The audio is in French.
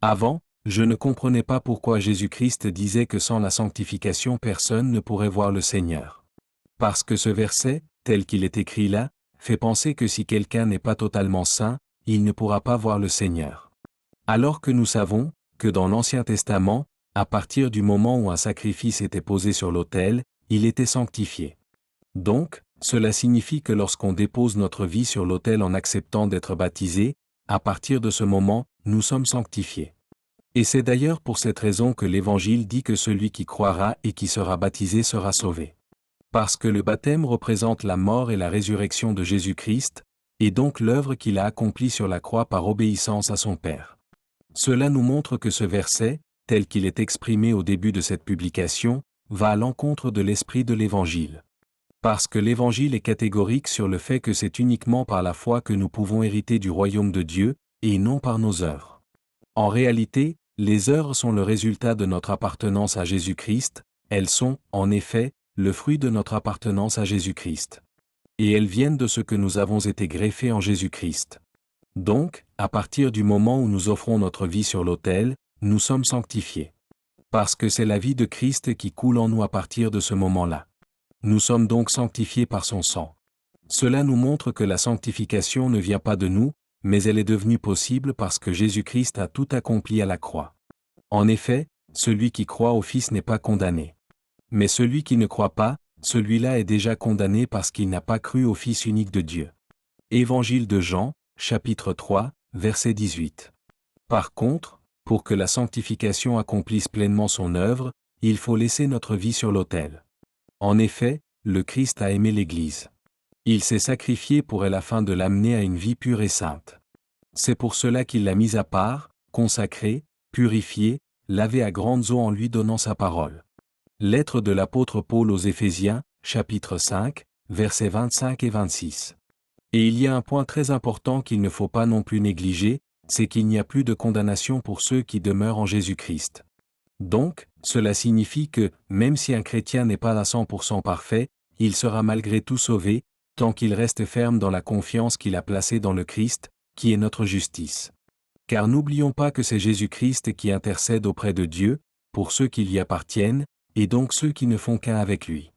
Avant, je ne comprenais pas pourquoi Jésus-Christ disait que sans la sanctification personne ne pourrait voir le Seigneur. Parce que ce verset, tel qu'il est écrit là, fait penser que si quelqu'un n'est pas totalement saint, il ne pourra pas voir le Seigneur. Alors que nous savons que dans l'Ancien Testament, à partir du moment où un sacrifice était posé sur l'autel, il était sanctifié. Donc, cela signifie que lorsqu'on dépose notre vie sur l'autel en acceptant d'être baptisé, à partir de ce moment, nous sommes sanctifiés. Et c'est d'ailleurs pour cette raison que l'Évangile dit que celui qui croira et qui sera baptisé sera sauvé. Parce que le baptême représente la mort et la résurrection de Jésus-Christ, et donc l'œuvre qu'il a accomplie sur la croix par obéissance à son Père. Cela nous montre que ce verset, tel qu'il est exprimé au début de cette publication, va à l'encontre de l'esprit de l'Évangile. Parce que l'Évangile est catégorique sur le fait que c'est uniquement par la foi que nous pouvons hériter du royaume de Dieu, et non par nos œuvres. En réalité, les œuvres sont le résultat de notre appartenance à Jésus-Christ, elles sont, en effet, le fruit de notre appartenance à Jésus-Christ. Et elles viennent de ce que nous avons été greffés en Jésus-Christ. Donc, à partir du moment où nous offrons notre vie sur l'autel, nous sommes sanctifiés. Parce que c'est la vie de Christ qui coule en nous à partir de ce moment-là. Nous sommes donc sanctifiés par son sang. Cela nous montre que la sanctification ne vient pas de nous, mais elle est devenue possible parce que Jésus-Christ a tout accompli à la croix. En effet, celui qui croit au Fils n'est pas condamné. Mais celui qui ne croit pas, celui-là est déjà condamné parce qu'il n'a pas cru au Fils unique de Dieu. Évangile de Jean, chapitre 3, verset 18. Par contre, pour que la sanctification accomplisse pleinement son œuvre, il faut laisser notre vie sur l'autel. En effet, le Christ a aimé l'Église. Il s'est sacrifié pour elle afin de l'amener à une vie pure et sainte. C'est pour cela qu'il l'a mise à part, consacrée, purifiée, lavée à grandes eaux en lui donnant sa parole. Lettre de l'apôtre Paul aux Éphésiens, chapitre 5, versets 25 et 26. Et il y a un point très important qu'il ne faut pas non plus négliger, c'est qu'il n'y a plus de condamnation pour ceux qui demeurent en Jésus-Christ. Donc, cela signifie que, même si un chrétien n'est pas à 100% parfait, il sera malgré tout sauvé, tant qu'il reste ferme dans la confiance qu'il a placée dans le Christ, qui est notre justice. Car n'oublions pas que c'est Jésus-Christ qui intercède auprès de Dieu, pour ceux qui lui appartiennent, et donc ceux qui ne font qu'un avec lui.